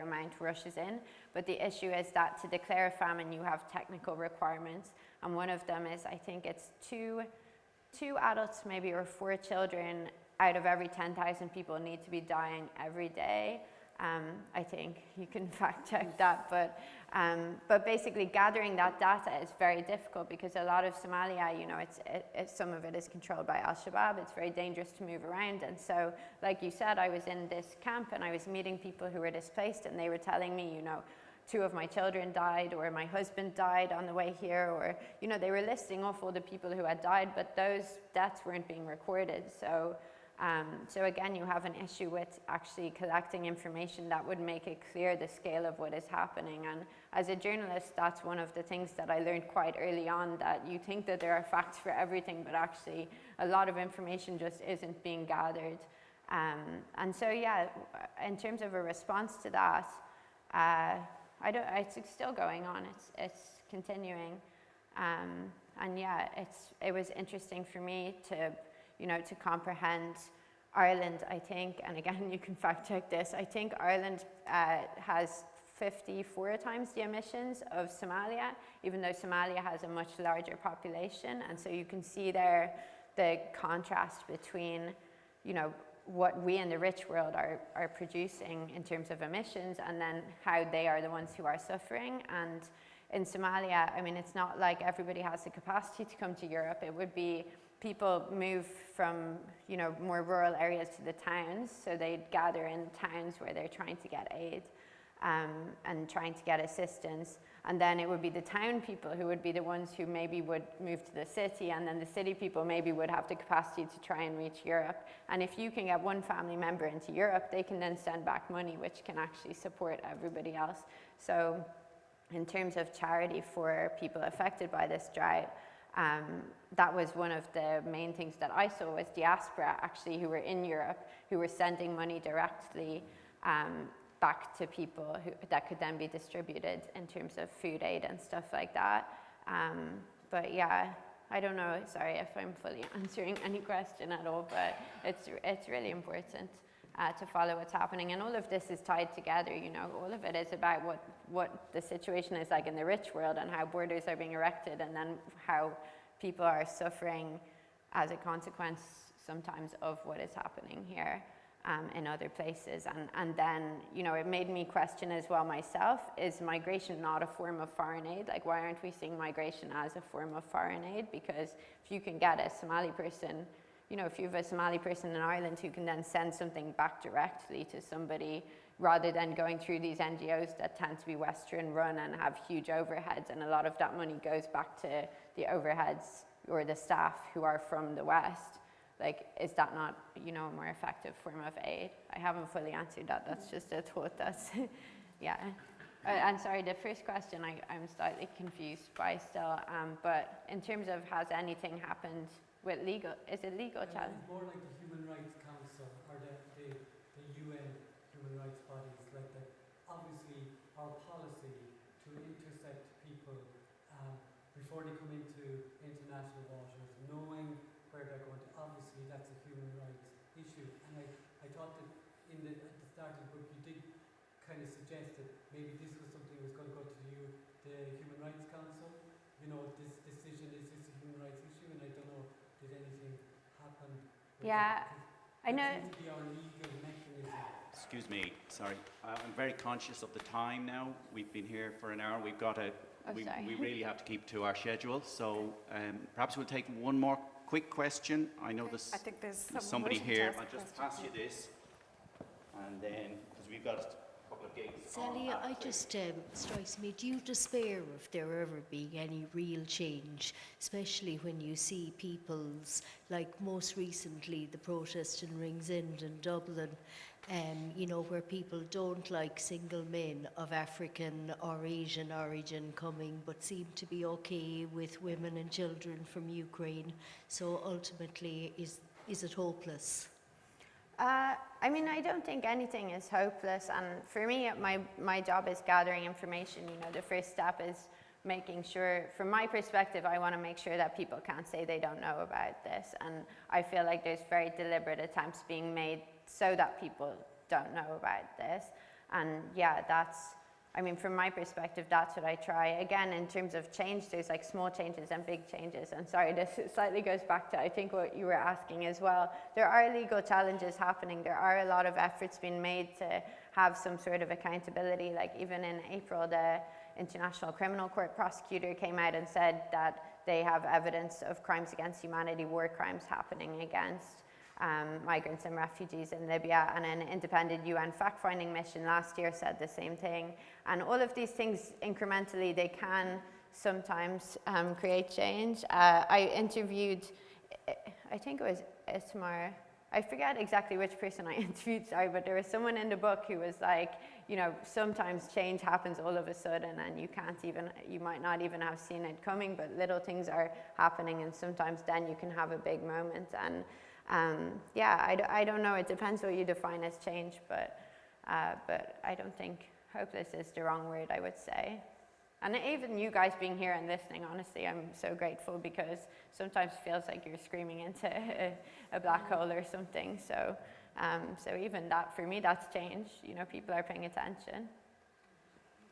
amount rushes in. But the issue is that to declare a famine, you have technical requirements, and one of them is, I think it's two adults maybe, or 4 children out of every 10,000 people need to be dying every day. I think you can fact check that, but basically gathering that data is very difficult, because a lot of Somalia, you know, some of it is controlled by Al-Shabaab. It's very dangerous to move around, and so, like you said, I was in this camp and I was meeting people who were displaced, and they were telling me, you know, 2 of my children died, or my husband died on the way here, or, you know, they were listing off all the people who had died, but those deaths weren't being recorded. So again, you have an issue with actually collecting information that would make it clear the scale of what is happening. And as a journalist, that's one of the things that I learned quite early on, that you think that there are facts for everything, but actually a lot of information just isn't being gathered. And so, yeah, in terms of a response to that, it's still going on. It's continuing. And yeah, it was interesting for me to, you know, to comprehend Ireland, I think, and again, you can fact check this, I think Ireland has 54 times the emissions of Somalia, even though Somalia has a much larger population. And so you can see there the contrast between, you know, what we in the rich world are producing in terms of emissions, and then how they are the ones who are suffering. And in Somalia, I mean, it's not like everybody has the capacity to come to Europe. It would be people move from, you know, more rural areas to the towns, so they'd gather in towns where they're trying to get aid and trying to get assistance. And then it would be the town people who would be the ones who maybe would move to the city, and then the city people maybe would have the capacity to try and reach Europe. And if you can get one family member into Europe, they can then send back money, which can actually support everybody else. So in terms of charity for people affected by this drought, that was one of the main things that I saw, was diaspora actually who were in Europe, who were sending money directly back to people that could then be distributed in terms of food aid and stuff like that. But yeah, I don't know, sorry if I'm fully answering any question at all, but it's really important to follow what's happening. And all of this is tied together, you know, all of it is about what the situation is like in the rich world, and how borders are being erected, and then how people are suffering as a consequence sometimes of what is happening here in other places. And then, you know, it made me question as well myself, is migration not a form of foreign aid? Like, why aren't we seeing migration as a form of foreign aid? Because if you can get a Somali person, you know, if you have a Somali person in Ireland who can then send something back directly to somebody, rather than going through these NGOs that tend to be Western run and have huge overheads, and a lot of that money goes back to the overheads or the staff who are from the West, like, is that not, you know, a more effective form of aid? I haven't fully answered that. That's just a thought. That's, yeah. And sorry, the first question I'm slightly confused by still. But in terms of, has anything happened with legal, is it legal challenge? It's more like the Human Rights Council, or the UN human rights bodies. Like, obviously our policy to intercept people before they come into international waters, knowing where they're going to, obviously that's a human rights issue. And I thought that at the start of the book you did kind of suggest that maybe this was something that was going to go to the Human Rights Council. You know, this decision, is this a human rights issue? And I don't know, did anything happen? Yeah, I know. Seems to be our legal mechanism. Excuse me, sorry. I'm very conscious of the time now. We've been here for an hour. We've got we really have to keep to our schedule. So perhaps we'll take one more quick question. I know there's somebody here. I'll just pass you this. And then, because we've got a couple of gigs. Sally, I just strikes me, do you despair of there ever being any real change, especially when you see people's, like most recently the protest in Ringsend in Dublin, where people don't like single men of African or Asian origin coming, but seem to be okay with women and children from Ukraine. So ultimately, is it hopeless? I don't think anything is hopeless, and for me, my job is gathering information. The first step is making sure, from my perspective, I want to make sure that people can't say they don't know about this, and I feel like there's very deliberate attempts being made so that people don't know about this, and from my perspective, that's what I try. Again, in terms of change, there's like small changes and big changes. And sorry, this slightly goes back to, I think, what you were asking as well. There are legal challenges happening. There are a lot of efforts being made to have some sort of accountability. Like even in April, the International Criminal Court prosecutor came out and said that they have evidence of crimes against humanity, war crimes happening against migrants and refugees in Libya, and an independent UN fact-finding mission last year said the same thing. And all of these things, incrementally, they can sometimes create change. I interviewed, I think it was Ismar, I forget exactly which person I interviewed, sorry, but there was someone in the book who was like, sometimes change happens all of a sudden and you might not even have seen it coming, but little things are happening, and sometimes then you can have a big moment. And I don't know, it depends what you define as change, but I don't think hopeless is the wrong word, I would say. And even you guys being here and listening, honestly, I'm so grateful, because sometimes it feels like you're screaming into a black hole or something. So even that, for me, that's change. People are paying attention.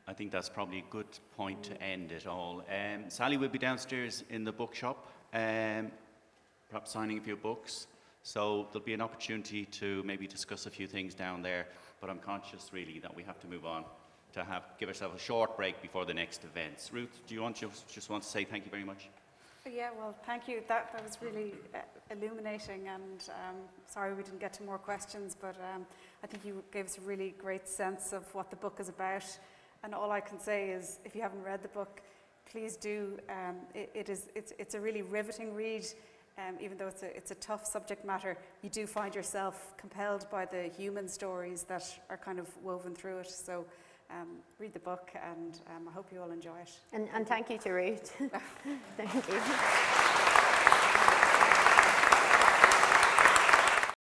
I think that's probably a good point to end it all. Sally will be downstairs in the bookshop, perhaps signing a few books. So there'll be an opportunity to maybe discuss a few things down there, but I'm conscious really that we have to move on to give ourselves a short break before the next events. Ruth, do you just want to say thank you very much? Yeah, well, thank you. That was really illuminating, and sorry we didn't get to more questions, but I think you gave us a really great sense of what the book is about. And all I can say is, if you haven't read the book, please do. It's a really riveting read. Even though it's a tough subject matter, you do find yourself compelled by the human stories that are kind of woven through it. So read the book, and I hope you all enjoy it. And thank you to Ruth. Thank you.